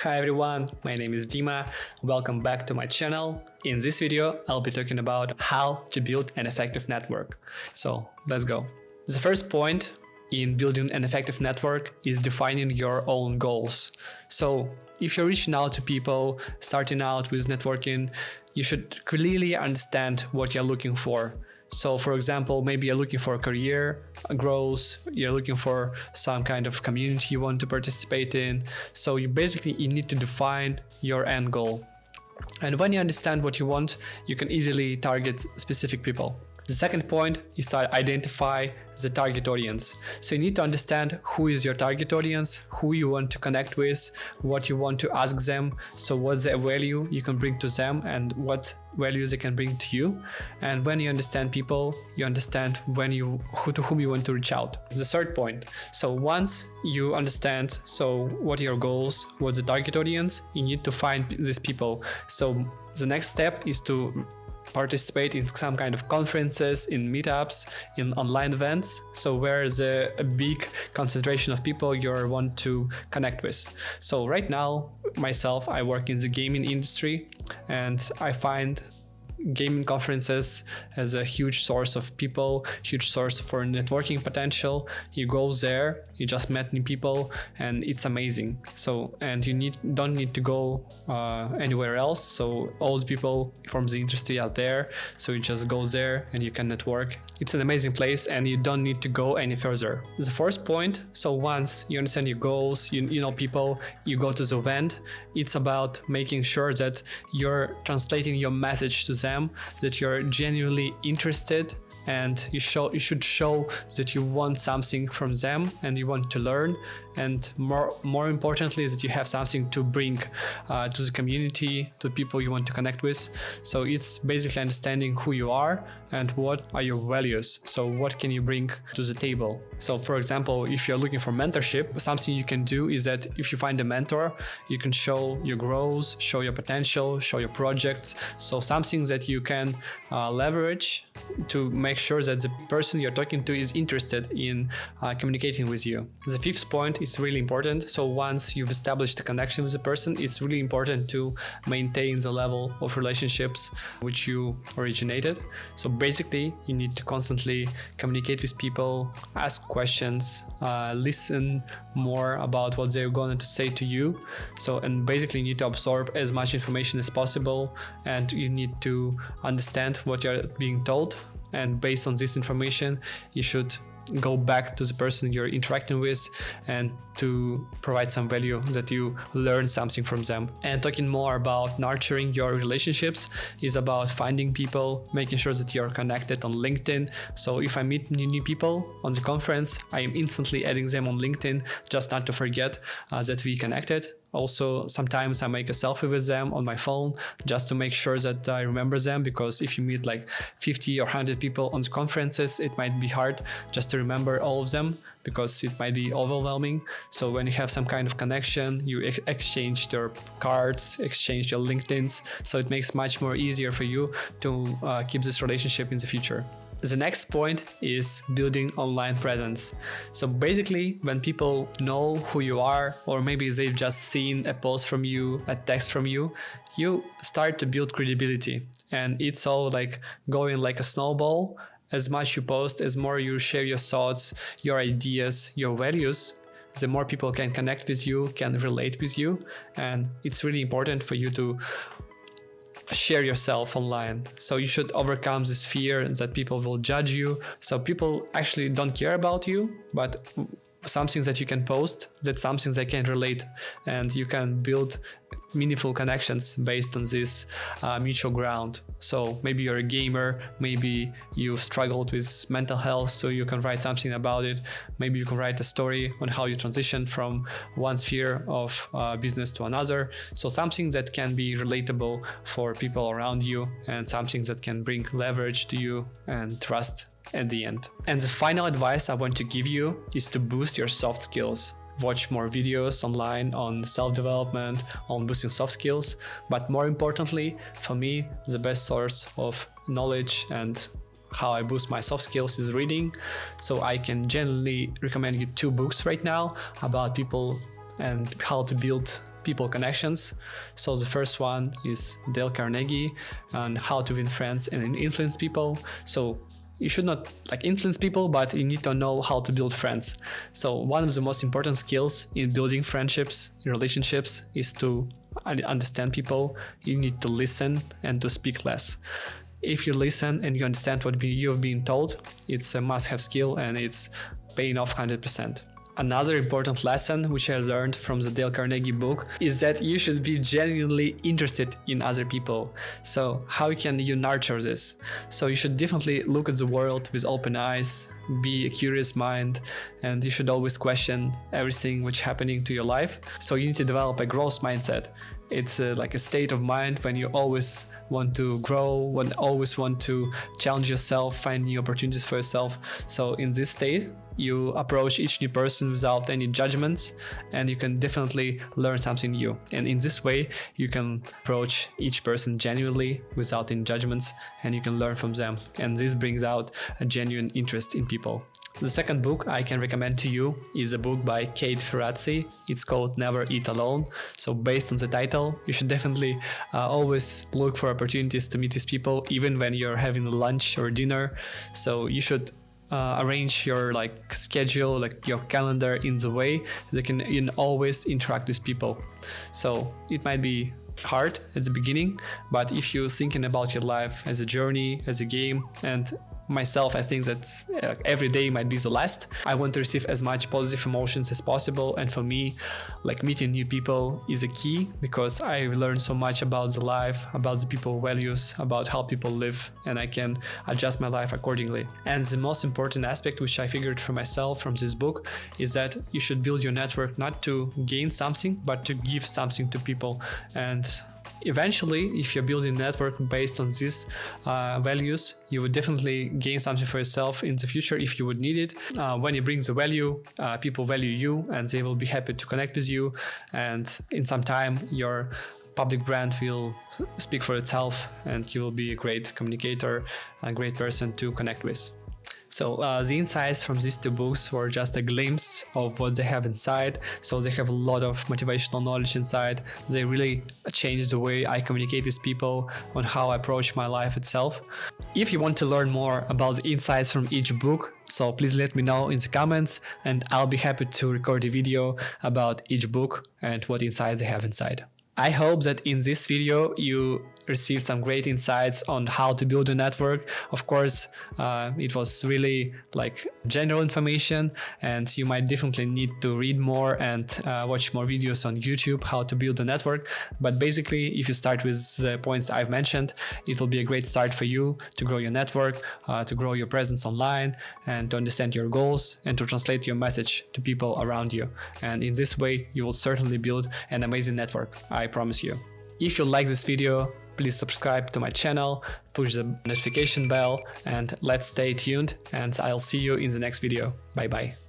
Hi everyone, my name is Dima. Welcome back to my channel. In this video, I'll be talking about how to build an effective network. So let's go. The first point in building an effective network is defining your own goals. So if you're reaching out to people, starting out with networking, you should clearly understand what you're looking for. So for example, maybe you're looking for a career growth, you're looking for some kind of community you want to participate in. So you need to define your end goal. And when you understand what you want, you can easily target specific people. The second point is to identify the target audience. So you need to understand who is your target audience, who you want to connect with, what you want to ask them. So what's the value you can bring to them and what values they can bring to you. And when you understand people, you understand to whom you want to reach out. The third point. So once you understand what are your goals, what's the target audience, you need to find these people. So the next step is to participate in some kind of conferences, in meetups, in online events, so where there's a big concentration of people you want to connect with. So right now, myself, I work in the gaming industry, and I find gaming conferences as a huge source of people, huge source for networking potential. You go there, you just met new people, and it's amazing. So, and you don't need to go anywhere else. So all the people from the industry are there. So you just go there and you can network. It's an amazing place, and you don't need to go any further. The first point. So once you understand your goals, you know people, you go to the event. It's about making sure that you're translating your message to them, that you're genuinely interested, and you should show that you want something from them and you want to learn, and more importantly is that you have something to bring to the community, to people you want to connect with. So it's basically understanding who you are and what are your values. So what can you bring to the table? So for example, if you're looking for mentorship, something you can do is that if you find a mentor, you can show your growth, show your potential, show your projects. So something that you can leverage to make sure that the person you're talking to is interested in communicating with you. The fifth point is really important. So once you've established a connection with the person, it's really important to maintain the level of relationships which you originated. So basically, you need to constantly communicate with people, ask questions, listen more about what they're going to say to you. So, and basically you need to absorb as much information as possible, and you need to understand what you're being told. And based on this information, you should go back to the person you're interacting with and to provide some value that you learn something from them. And talking more about nurturing your relationships is about finding people, making sure that you're connected on LinkedIn. So if I meet new people on the conference, I am instantly adding them on LinkedIn, just not to forget that we connected. Also, sometimes I make a selfie with them on my phone just to make sure that I remember them, because if you meet like 50 or 100 people on the conferences, it might be hard just to remember all of them, because it might be overwhelming. So when you have some kind of connection, you exchange their cards, exchange your LinkedIns, so it makes much more easier for you to keep this relationship in the future. The next point is building online presence. So basically, when people know who you are, or maybe they've just seen a post from you, a text from you, you start to build credibility. And it's all like going like a snowball. As much you post, as more you share your thoughts, your ideas, your values, the more people can connect with you, can relate with you. And it's really important for you to share yourself online. So you should overcome this fear that people will judge you. So people actually don't care about you, but something that you can post, that's something they can relate, and you can build meaningful connections based on this mutual ground. So maybe you're a gamer, maybe you've struggled with mental health, so you can write something about it. Maybe you can write a story on how you transitioned from one sphere of business to another. So something that can be relatable for people around you, and something that can bring leverage to you and trust at the end. And the final advice I want to give you is to boost your soft skills. Watch more videos online on self-development, on boosting soft skills. But more importantly, for me, the best source of knowledge and how I boost my soft skills is reading. So I can generally recommend you 2 books right now about people and how to build people connections. So the first one is Dale Carnegie on how to win friends and influence people. So you should not influence people, but you need to know how to build friends. So one of the most important skills in building friendships, relationships, is to understand people. You need to listen and to speak less. If you listen and you understand what you've been told, it's a must-have skill and it's paying off 100%. Another important lesson which I learned from the Dale Carnegie book is that you should be genuinely interested in other people. So how can you nurture this? So you should definitely look at the world with open eyes, be a curious mind, and you should always question everything which is happening to your life. So you need to develop a growth mindset. It's like a state of mind when you always want to grow, always want to challenge yourself, find new opportunities for yourself. So in this state, you approach each new person without any judgments, and you can definitely learn something new. And in this way, you can approach each person genuinely without any judgments, and you can learn from them. And this brings out a genuine interest in people. The second book I can recommend to you is a book by Kate Ferrazzi. It's called Never Eat Alone. So based on the title, you should definitely always look for opportunities to meet with people, even when you're having lunch or dinner. So you should arrange your schedule, your calendar in the way that you can always interact with people. So it might be hard at the beginning, but if you're thinking about your life as a journey, as a game, and myself, I think that every day might be the last. I want to receive as much positive emotions as possible, and for me, meeting new people is a key, because I learn so much about the life, about the people values, about how people live, and I can adjust my life accordingly. And the most important aspect which I figured for myself from this book is that you should build your network not to gain something, but to give something to people. And eventually, if you're building a network based on these values, you would definitely gain something for yourself in the future if you would need it. When you bring the value, people value you and they will be happy to connect with you. And in some time, your public brand will speak for itself and you will be a great communicator, a great person to connect with. So the insights from these two books were just a glimpse of what they have inside. So they have a lot of motivational knowledge inside. They really changed the way I communicate with people, on how I approach my life itself. If you want to learn more about the insights from each book, so please let me know in the comments and I'll be happy to record a video about each book and what insights they have inside. I hope that in this video you received some great insights on how to build a network. Of course, it was really general information, and you might definitely need to read more and watch more videos on YouTube how to build a network. But basically, if you start with the points I've mentioned, it will be a great start for you to grow your network, to grow your presence online, and to understand your goals and to translate your message to people around you. And in this way, you will certainly build an amazing network, I promise you. If you like this video, please subscribe to my channel, push the notification bell, and let's stay tuned, and I'll see you in the next video. Bye bye.